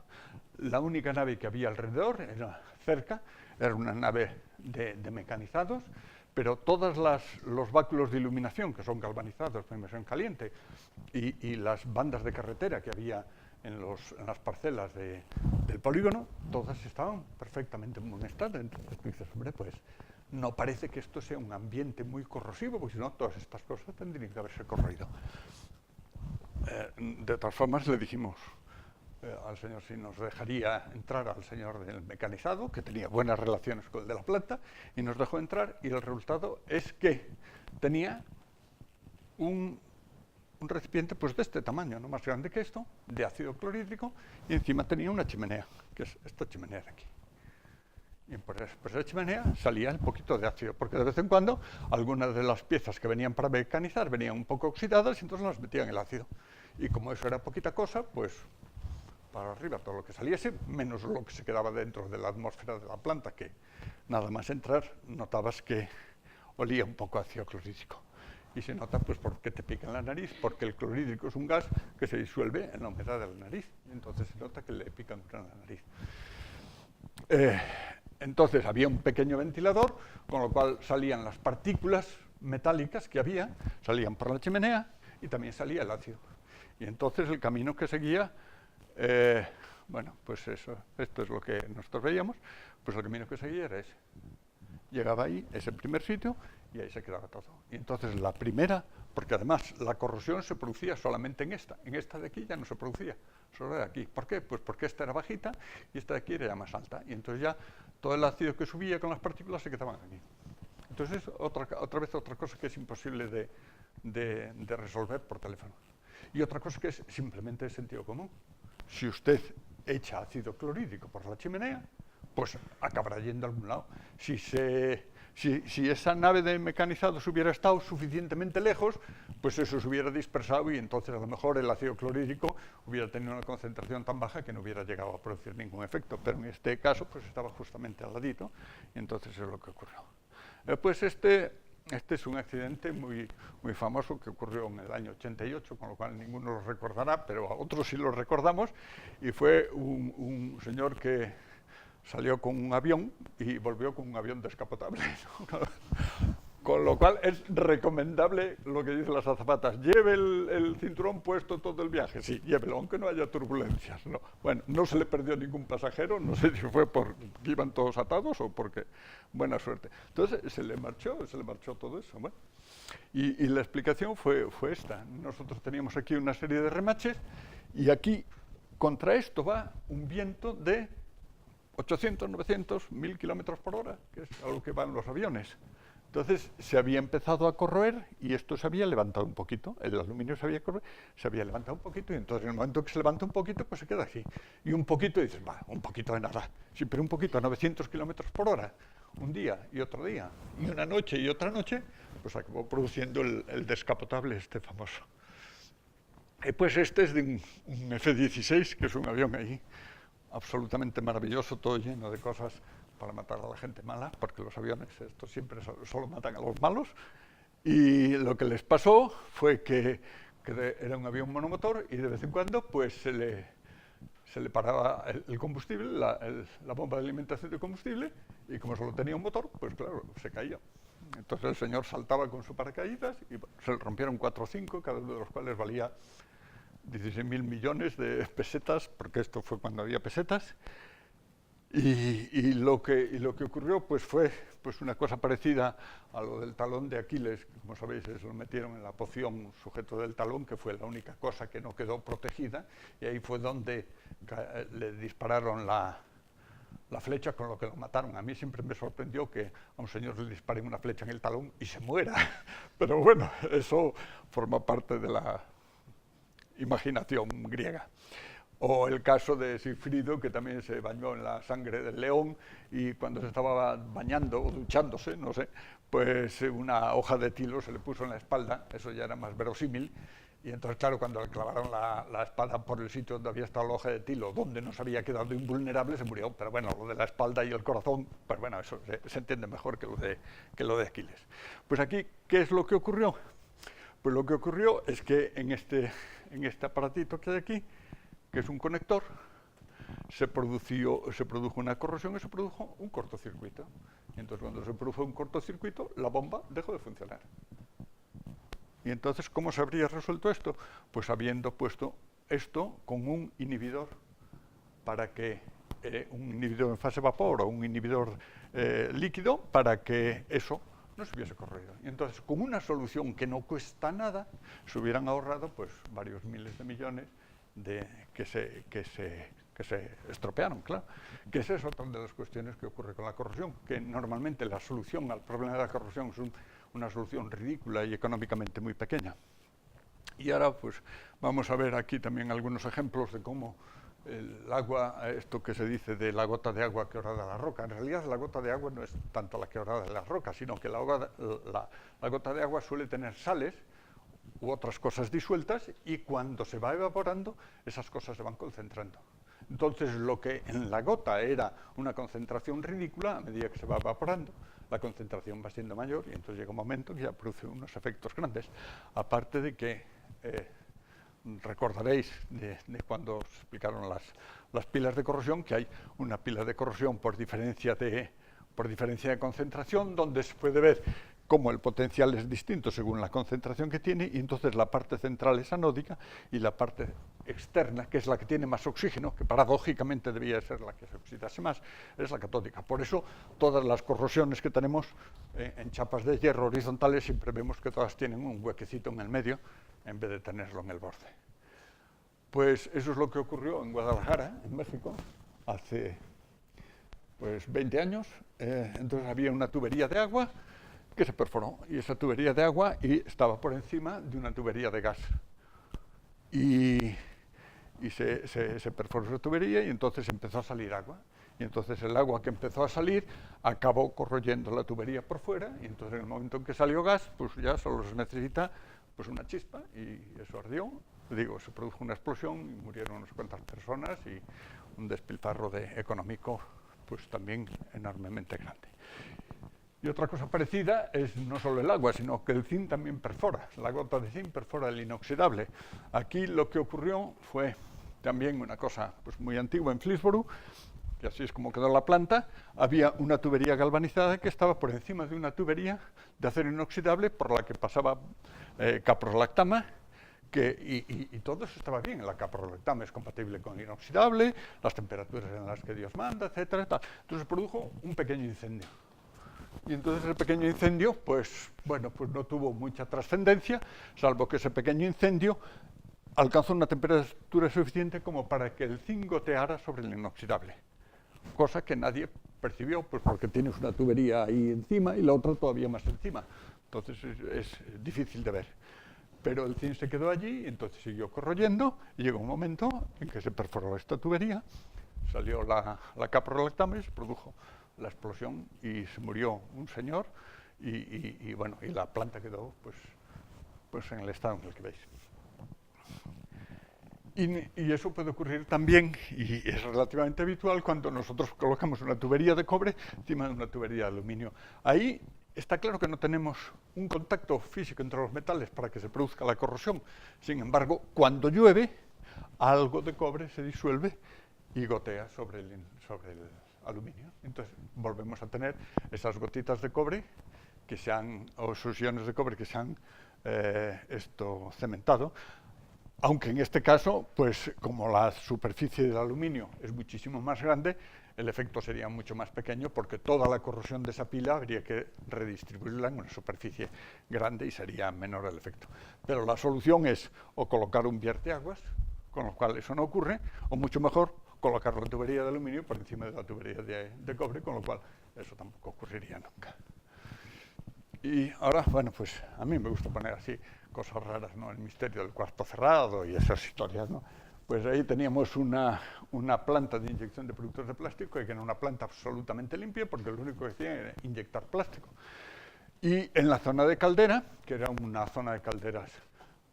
La única nave que había alrededor, era cerca, era una nave de mecanizados, pero todos los báculos de iluminación, que son galvanizados por inmersión caliente, y las bandas de carretera que había en las parcelas del polígono, todas estaban perfectamente en buen estado. Entonces tú dices, hombre, pues no parece que esto sea un ambiente muy corrosivo, porque si no, todas estas cosas tendrían que haberse corroído. De todas formas, le dijimos al señor si nos dejaría entrar al señor del mecanizado, que tenía buenas relaciones con el de la planta, y nos dejó entrar, y el resultado es que tenía un recipiente pues de este tamaño, no más grande que esto, de ácido clorhídrico, y encima tenía una chimenea, que es esta chimenea de aquí. Y por esa chimenea salía un poquito de ácido, porque de vez en cuando algunas de las piezas que venían para mecanizar venían un poco oxidadas y entonces las metían el ácido. Y como eso era poquita cosa, pues para arriba todo lo que saliese, menos lo que se quedaba dentro de la atmósfera de la planta, que nada más entrar notabas que olía un poco a ácido clorhídrico. Y se nota pues porque te pica en la nariz, porque el clorhídrico es un gas que se disuelve en la humedad de la nariz, y entonces se nota que le pica mucho en la nariz. Entonces había un pequeño ventilador, con lo cual salían las partículas metálicas que había, salían por la chimenea y también salía el ácido. Y entonces el camino que seguía, bueno, pues eso, esto es lo que nosotros veíamos, pues el camino que seguía era ese. Llegaba ahí, ese primer sitio, y ahí se quedaba todo. Y entonces la primera, porque además la corrosión se producía solamente en esta de aquí ya no se producía, solo de aquí. ¿Por qué? Pues porque esta era bajita y esta de aquí era ya más alta. Y entonces ya todo el ácido que subía con las partículas se quedaban aquí. Entonces otra vez otra cosa que es imposible de resolver por teléfono. Y otra cosa que es simplemente de sentido común. Si usted echa ácido clorhídrico por la chimenea, pues acabará yendo a algún lado. Si esa nave de mecanizados hubiera estado suficientemente lejos, pues eso se hubiera dispersado y entonces a lo mejor el ácido clorhídrico hubiera tenido una concentración tan baja que no hubiera llegado a producir ningún efecto. Pero en este caso pues estaba justamente al ladito y entonces es lo que ocurrió. Pues este es un accidente muy famoso que ocurrió en el año 88, con lo cual ninguno lo recordará, pero a otros sí lo recordamos, y fue un señor que salió con un avión y volvió con un avión descapotable. Con lo cual es recomendable lo que dicen las azafatas, lleve el cinturón puesto todo el viaje, sí, llévelo, aunque no haya turbulencias. No. Bueno, no se le perdió ningún pasajero, no sé si fue porque iban todos atados o porque buena suerte. Entonces se le marchó todo eso. Bueno. Y la explicación fue esta. Nosotros teníamos aquí una serie de remaches y aquí contra esto va un viento de 800, 900, 1000 kilómetros por hora, que es a lo que van los aviones. Entonces se había empezado a corroer y esto se había levantado un poquito, el aluminio se había levantado un poquito y entonces en el momento que se levanta un poquito pues se queda así. Y un poquito dices, va, un poquito de nada. Sí, pero un poquito a 900 kilómetros por hora, un día y otro día, y una noche y otra noche, pues acabó produciendo el descapotable este famoso. Pues este es de un F-16, que es un avión ahí absolutamente maravilloso, todo lleno de cosas para matar a la gente mala, porque los aviones estos siempre solo matan a los malos. Y lo que les pasó fue que era un avión monomotor y de vez en cuando pues se le paraba el combustible, la bomba de alimentación de combustible, y como solo tenía un motor, pues claro, se caía. Entonces el señor saltaba con su paracaídas y se le rompieron 4 o 5, cada uno de los cuales valía 16.000 millones de pesetas, porque esto fue cuando había pesetas. Y lo que ocurrió pues fue pues una cosa parecida a lo del talón de Aquiles, que como sabéis eso lo metieron en la poción sujeto del talón, que fue la única cosa que no quedó protegida, y ahí fue donde le dispararon la flecha, con lo que lo mataron. A mí siempre me sorprendió que a un señor le disparen una flecha en el talón y se muera, pero bueno, eso forma parte de la imaginación griega. O el caso de Sigfrido, que también se bañó en la sangre del león y cuando se estaba bañando o duchándose, no sé, pues una hoja de tilo se le puso en la espalda, eso ya era más verosímil, y entonces claro, cuando le clavaron la espada por el sitio donde había estado la hoja de tilo, donde no se había quedado invulnerable, se murió. Pero bueno, lo de la espalda y el corazón, pues bueno, eso se entiende mejor que lo de Aquiles. Pues aquí, ¿qué es lo que ocurrió? Pues lo que ocurrió es que en este aparatito que hay aquí, que es un conector, se produjo una corrosión y se produjo un cortocircuito. Y entonces cuando se produjo un cortocircuito, la bomba dejó de funcionar. Y entonces, ¿cómo se habría resuelto esto? Pues habiendo puesto esto con un inhibidor para que, un inhibidor en fase vapor o un inhibidor líquido, para que eso no se hubiese corroído. Y entonces, con una solución que no cuesta nada, se hubieran ahorrado pues varios miles de millones que se estropearon, claro. Que esa es otra de las cuestiones que ocurre con la corrosión, que normalmente la solución al problema de la corrosión es una solución ridícula y económicamente muy pequeña. Y ahora pues vamos a ver aquí también algunos ejemplos de cómo el agua, esto que se dice de la gota de agua que horada la roca, en realidad la gota de agua no es tanto la que horada la roca, sino que la gota de agua suele tener sales u otras cosas disueltas, y cuando se va evaporando, esas cosas se van concentrando. Entonces, lo que en la gota era una concentración ridícula, a medida que se va evaporando, la concentración va siendo mayor, y entonces llega un momento que ya produce unos efectos grandes. Aparte de que, recordaréis de cuando os explicaron las pilas de corrosión, que hay una pila de corrosión por diferencia de concentración, donde se puede ver cómo el potencial es distinto según la concentración que tiene, y entonces la parte central es anódica y la parte externa, que es la que tiene más oxígeno, que paradójicamente debía ser la que se oxidase más, es la catódica. Por eso todas las corrosiones que tenemos en chapas de hierro horizontales siempre vemos que todas tienen un huequecito en el medio en vez de tenerlo en el borde. Pues eso es lo que ocurrió en Guadalajara, en México, hace pues 20 años. Entonces había una tubería de agua que se perforó, y esa tubería de agua estaba por encima de una tubería de gas. Y se perforó esa tubería y entonces empezó a salir agua. Y entonces el agua que empezó a salir acabó corroyendo la tubería por fuera, y entonces en el momento en que salió gas, pues ya solo se necesita pues una chispa, y eso ardió. Digo, se produjo una explosión y murieron unas cuantas personas, y un despilfarro económico pues también enormemente grande. Y otra cosa parecida es no solo el agua, sino que el zinc también perfora. La gota de zinc perfora el inoxidable. Aquí lo que ocurrió fue también una cosa pues muy antigua en Flensburg, que así es como quedó la planta. Había una tubería galvanizada que estaba por encima de una tubería de acero inoxidable por la que pasaba caprolactama, y todo eso estaba bien. La caprolactama es compatible con el inoxidable, las temperaturas en las que Dios manda, etcétera, tal. Entonces se produjo un pequeño incendio. Y entonces el pequeño incendio, pues bueno, pues no tuvo mucha trascendencia, salvo que ese pequeño incendio alcanzó una temperatura suficiente como para que el zinc goteara sobre el inoxidable. cosa que nadie percibió, pues porque tienes una tubería ahí encima y la otra todavía más encima. Entonces es difícil de ver. Pero el zinc se quedó allí, y entonces siguió corroyendo, y llegó un momento en que se perforó esta tubería, salió la caprolactama y se produjo la explosión y se murió un señor, y bueno, y la planta quedó pues en el estado en el que veis. Y eso puede ocurrir también, y es relativamente habitual, cuando nosotros colocamos una tubería de cobre encima de una tubería de aluminio. Ahí está claro que no tenemos un contacto físico entre los metales para que se produzca la corrosión. Sin embargo, cuando llueve, algo de cobre se disuelve y gotea sobre el aluminio. Entonces volvemos a tener esas gotitas de cobre o esos iones de cobre que se han cementado. Aunque en este caso, pues como la superficie del aluminio es muchísimo más grande, el efecto sería mucho más pequeño porque toda la corrosión de esa pila habría que redistribuirla en una superficie grande y sería menor el efecto. Pero la solución es o colocar un vierteaguas, con lo cual eso no ocurre, o mucho mejor colocar la tubería de aluminio por encima de la tubería de cobre, con lo cual eso tampoco ocurriría nunca. Y ahora, bueno, pues a mí me gusta poner así cosas raras, ¿no? El misterio del cuarto cerrado y esas historias, ¿no? Pues ahí teníamos una planta de inyección de productos de plástico, que era una planta absolutamente limpia, porque lo único que hacía era inyectar plástico. Y en la zona de caldera, que era una zona de calderas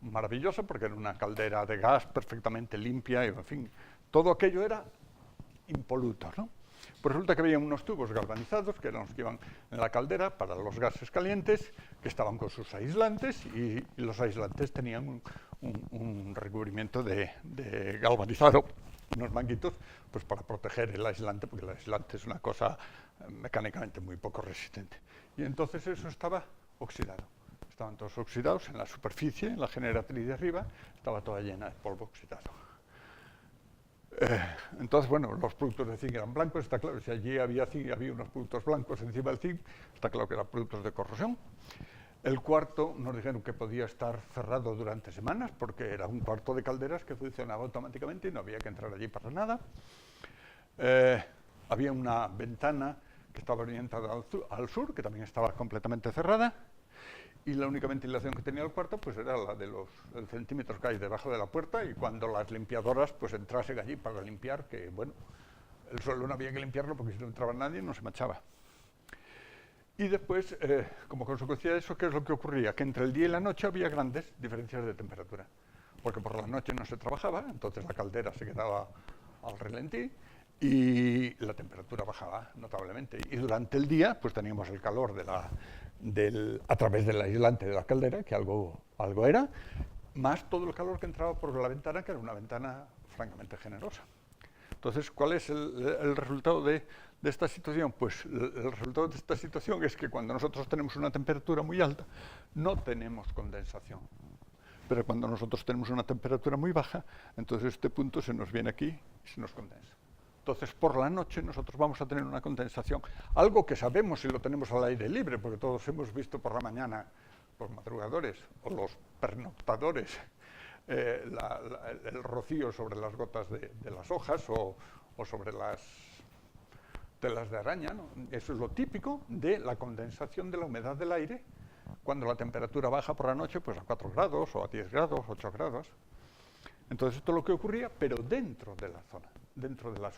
maravillosa, porque era una caldera de gas perfectamente limpia, y en fin, todo aquello era impoluto, ¿no? Pues resulta que había unos tubos galvanizados, que eran los que iban en la caldera para los gases calientes, que estaban con sus aislantes, y los aislantes tenían un recubrimiento de galvanizado, unos manguitos, pues para proteger el aislante, porque el aislante es una cosa mecánicamente muy poco resistente. Y entonces eso estaba oxidado. Estaban todos oxidados en la superficie, en la generatriz de arriba, estaba toda llena de polvo oxidado. Entonces, bueno, los productos de zinc eran blancos, está claro, si allí había zinc y había unos productos blancos encima del zinc, está claro que eran productos de corrosión. El cuarto nos dijeron que podía estar cerrado durante semanas, porque era un cuarto de calderas que funcionaba automáticamente y no había que entrar allí para nada. Había una ventana que estaba orientada al sur, que también estaba completamente cerrada, y la única ventilación que tenía el cuarto pues era la de los centímetros que hay debajo de la puerta, y cuando las limpiadoras pues entrasen allí para limpiar, que bueno, el suelo no había que limpiarlo porque si no entraba nadie no se manchaba. Y después, como consecuencia de eso, ¿qué es lo que ocurría? Que entre el día y la noche había grandes diferencias de temperatura, porque por la noche no se trabajaba, entonces la caldera se quedaba al relentí y la temperatura bajaba notablemente. Y durante el día pues teníamos el calor a través del aislante de la caldera, que algo era, más todo el calor que entraba por la ventana, que era una ventana francamente generosa. Entonces, ¿cuál es el resultado de esta situación? Pues el resultado de esta situación es que cuando nosotros tenemos una temperatura muy alta, no tenemos condensación. Pero cuando nosotros tenemos una temperatura muy baja, entonces este punto se nos viene aquí y se nos condensa. Entonces, por la noche nosotros vamos a tener una condensación, algo que sabemos si lo tenemos al aire libre, porque todos hemos visto por la mañana, los madrugadores o los pernoctadores, el rocío sobre las gotas de las hojas o sobre las telas de araña, ¿no? Eso es lo típico de la condensación de la humedad del aire cuando la temperatura baja por la noche pues a 4 grados o a 10 grados, 8 grados. Entonces esto es lo que ocurría, pero dentro de la zona, dentro de la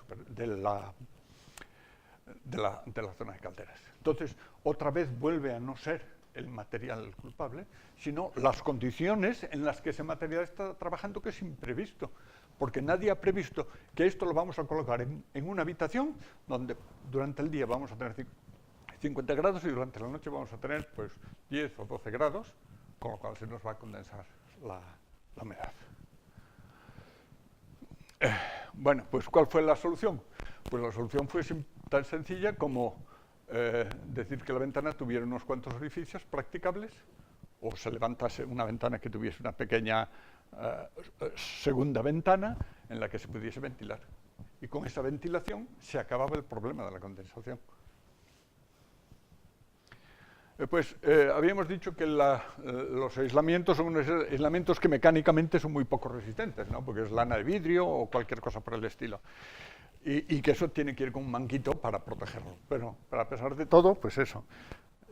zona de calderas. Entonces, otra vez vuelve a no ser el material culpable, sino las condiciones en las que ese material está trabajando, que es imprevisto, porque nadie ha previsto que esto lo vamos a colocar en una habitación donde durante el día vamos a tener 50 grados y durante la noche vamos a tener pues 10 o 12 grados, con lo cual se nos va a condensar la humedad. Bueno, pues ¿cuál fue la solución? Pues la solución fue tan sencilla como decir que la ventana tuviera unos cuantos orificios practicables, o se levantase una ventana que tuviese una pequeña segunda ventana en la que se pudiese ventilar. Y con esa ventilación se acababa el problema de la condensación. Habíamos dicho que los aislamientos son unos aislamientos que mecánicamente son muy poco resistentes, ¿no? Porque es lana de vidrio o cualquier cosa por el estilo. y que eso tiene que ir con un manguito para protegerlo. Pero a pesar de todo, pues eso,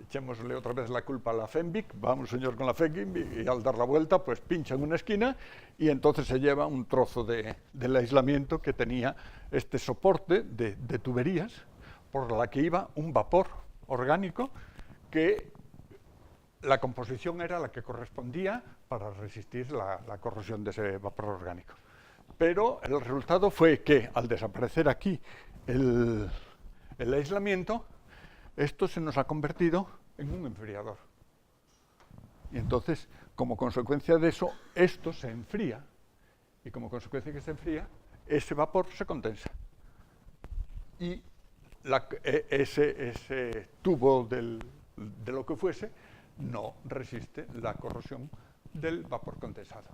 echémosle otra vez la culpa a la Fenwick, va un señor con la Fenwick y al dar la vuelta pues pincha en una esquina y entonces se lleva un trozo del aislamiento que tenía este soporte de tuberías por la que iba un vapor orgánico que la composición era la que correspondía para resistir la corrosión de ese vapor orgánico. Pero el resultado fue que al desaparecer aquí el aislamiento, esto se nos ha convertido en un enfriador. Y entonces, como consecuencia de eso, esto se enfría. Y como consecuencia de que se enfría, ese vapor se condensa. Y ese tubo de lo que fuese no resiste la corrosión del vapor condensado.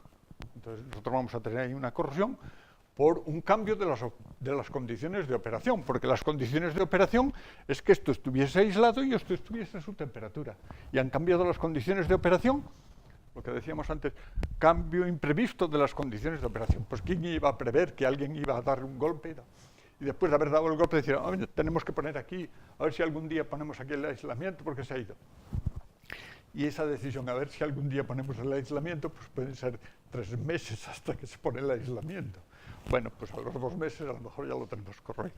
Entonces nosotros vamos a tener ahí una corrosión por un cambio de las condiciones de operación, porque las condiciones de operación es que esto estuviese aislado y esto estuviese a su temperatura. Y han cambiado las condiciones de operación, lo que decíamos antes, cambio imprevisto de las condiciones de operación. Pues ¿quién iba a prever que alguien iba a dar un golpe? Y después de haber dado el golpe decir, oh, tenemos que poner aquí, a ver si algún día ponemos aquí el aislamiento porque se ha ido. Y esa decisión, a ver si algún día ponemos el aislamiento, pues pueden ser 3 meses hasta que se pone el aislamiento. Bueno, pues a los 2 meses a lo mejor ya lo tenemos corrido.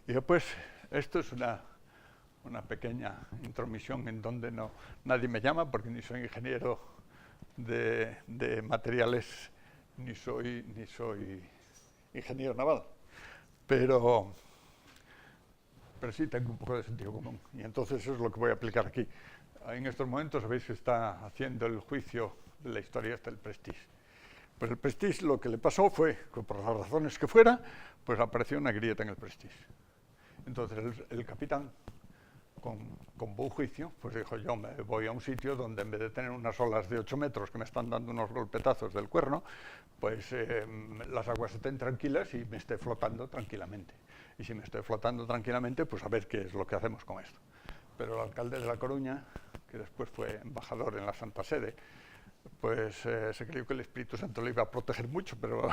Y después, esto es una pequeña intromisión en donde nadie me llama, porque ni soy ingeniero de materiales, ni soy ingeniero naval. Pero sí tengo un poco de sentido común. Y entonces eso es lo que voy a aplicar aquí. En estos momentos sabéis que está haciendo el juicio de la historia hasta el Prestige. Pues el Prestige lo que le pasó fue que por las razones que fuera, pues apareció una grieta en el Prestige. Entonces el capitán, con buen juicio, pues dijo, yo me voy a un sitio donde en vez de tener unas olas de 8 metros que me están dando unos golpetazos del cuerno, pues las aguas estén tranquilas y me esté flotando tranquilamente. Y si me estoy flotando tranquilamente, pues a ver qué es lo que hacemos con esto. Pero el alcalde de La Coruña, que después fue embajador en la Santa Sede, pues se creyó que el Espíritu Santo le iba a proteger mucho, pero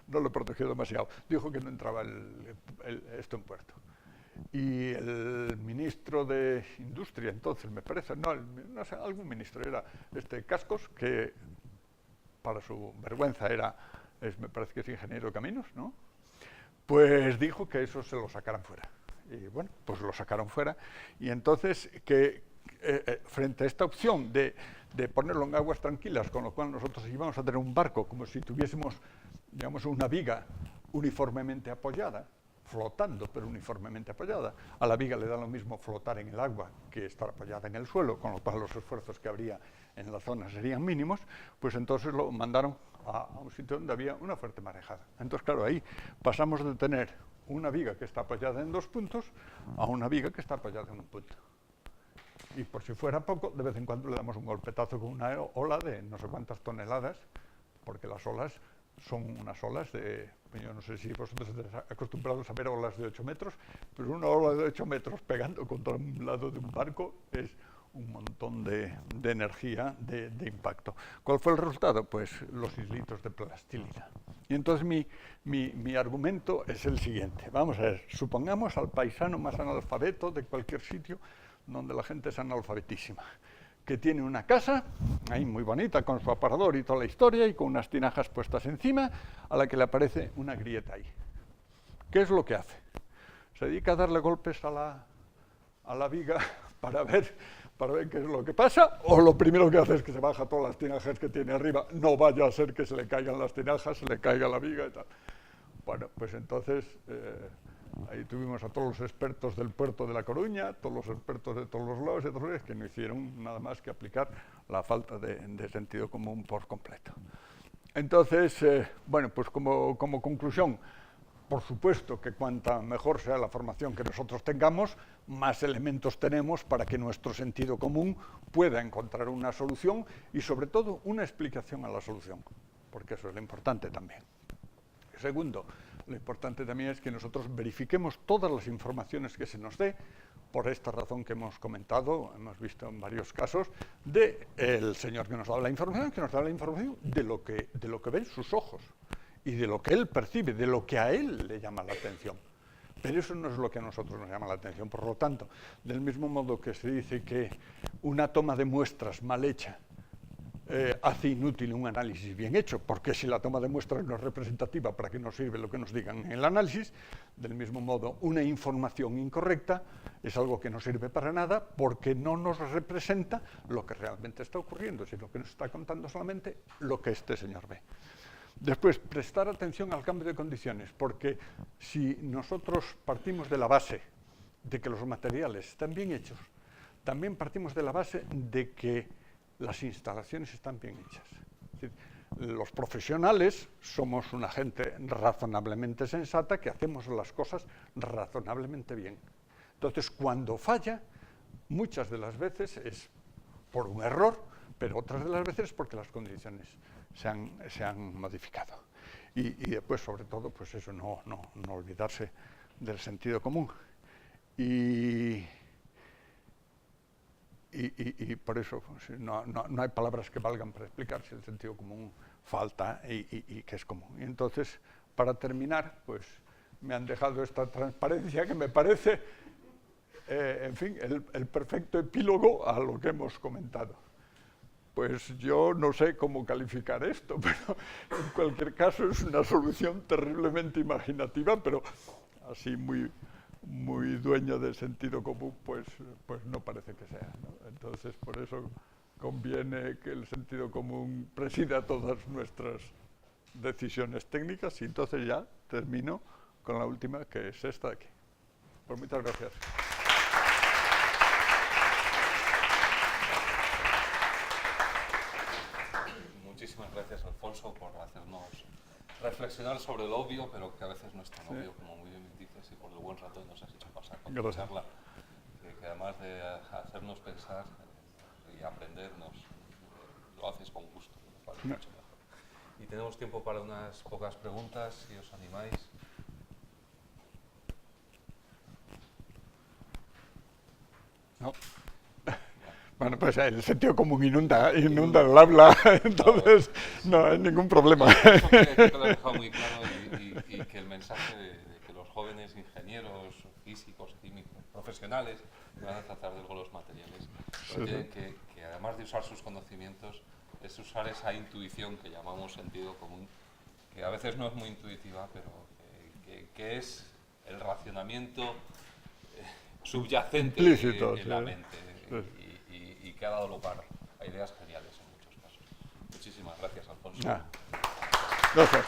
no lo protegió demasiado. Dijo que no entraba esto en puerto. Y el ministro de Industria, entonces, me parece, no sé, algún ministro, era Cascos, que para su vergüenza me parece que es ingeniero de caminos, ¿no? Pues dijo que eso se lo sacaran fuera. Y bueno, pues lo sacaron fuera. Y entonces, frente a esta opción de ponerlo en aguas tranquilas, con lo cual nosotros íbamos a tener un barco como si tuviésemos, digamos, una viga uniformemente apoyada, flotando, pero uniformemente apoyada. A la viga le da lo mismo flotar en el agua que estar apoyada en el suelo, con lo cual los esfuerzos que habría en la zona serían mínimos, pues entonces lo mandaron a un sitio donde había una fuerte marejada. Entonces, claro, ahí pasamos de tener una viga que está apoyada en 2 puntos a una viga que está apoyada en 1 punto. Y por si fuera poco, de vez en cuando le damos un golpetazo con una ola de no sé cuántas toneladas, porque las olas son unas olas de, yo no sé si vosotros estáis acostumbrados a ver olas de 8 metros, pero una ola de 8 metros pegando contra un lado de un barco es un montón de energía, de impacto. ¿Cuál fue el resultado? Pues los islitos de plastilina. Y entonces mi argumento es el siguiente. Vamos a ver, supongamos al paisano más analfabeto de cualquier sitio donde la gente es analfabetísima, que tiene una casa, ahí muy bonita, con su aparador y toda la historia, y con unas tinajas puestas encima, a la que le aparece una grieta ahí. ¿Qué es lo que hace? Se dedica a darle golpes a la viga para ver qué es lo que pasa, o lo primero que hace es que se baja todas las tinajas que tiene arriba, no vaya a ser que se le caigan las tinajas, se le caiga la viga y tal. Bueno, pues entonces ahí tuvimos a todos los expertos del puerto de La Coruña, todos los expertos de todos los lados y todos, que no hicieron nada más que aplicar la falta de sentido común por completo. Entonces, bueno, pues como conclusión, por supuesto que cuanta mejor sea la formación que nosotros tengamos, más elementos tenemos para que nuestro sentido común pueda encontrar una solución y, sobre todo, una explicación a la solución, porque eso es lo importante también. Segundo, lo importante también es que nosotros verifiquemos todas las informaciones que se nos dé, por esta razón que hemos comentado, hemos visto en varios casos, del señor que nos da la información, de lo que ven sus ojos. y de lo que él percibe, de lo que a él le llama la atención. Pero eso no es lo que a nosotros nos llama la atención. Por lo tanto, del mismo modo que se dice que una toma de muestras mal hecha hace inútil un análisis bien hecho, porque si la toma de muestras no es representativa, ¿para qué nos sirve lo que nos digan en el análisis? Del mismo modo, una información incorrecta es algo que no sirve para nada porque no nos representa lo que realmente está ocurriendo, sino que nos está contando solamente lo que este señor ve. Después, prestar atención al cambio de condiciones, porque si nosotros partimos de la base de que los materiales están bien hechos, también partimos de la base de que las instalaciones están bien hechas. Es decir, los profesionales somos una gente razonablemente sensata que hacemos las cosas razonablemente bien. Entonces, cuando falla, muchas de las veces es por un error, pero otras de las veces es porque las condiciones se han modificado. Y después, sobre todo, pues eso, no olvidarse del sentido común. Y por eso pues, no hay palabras que valgan para explicar si el sentido común falta y que es común. Y entonces, para terminar, pues me han dejado esta transparencia que me parece, en fin, el perfecto epílogo a lo que hemos comentado. Pues yo no sé cómo calificar esto, pero en cualquier caso es una solución terriblemente imaginativa, pero así muy dueña del sentido común, pues no parece que sea, ¿no? Entonces, por eso conviene que el sentido común presida todas nuestras decisiones técnicas, y entonces ya termino con la última, que es esta de aquí. Pues muchas gracias. Muchísimas gracias, Alfonso, por hacernos reflexionar sobre lo obvio, pero que a veces no es tan obvio, como muy bien dices, y por el buen rato nos has hecho pasar con tu charla, que además de hacernos pensar y aprendernos, lo haces con gusto, me parece mucho mejor. Y tenemos tiempo para unas pocas preguntas, si os animáis. No. Bueno, pues el sentido común inunda el habla, entonces no hay ningún problema. Eso que lo he dejado muy claro, y que el mensaje de que los jóvenes ingenieros, físicos, químicos, profesionales, van a tratar de los materiales, tienen que además de usar sus conocimientos, es usar esa intuición que llamamos sentido común, que a veces no es muy intuitiva, pero que es el racionamiento subyacente implícito, en la mente, y que ha dado lugar a ideas geniales en muchos casos. Muchísimas gracias, Alfonso. Gracias.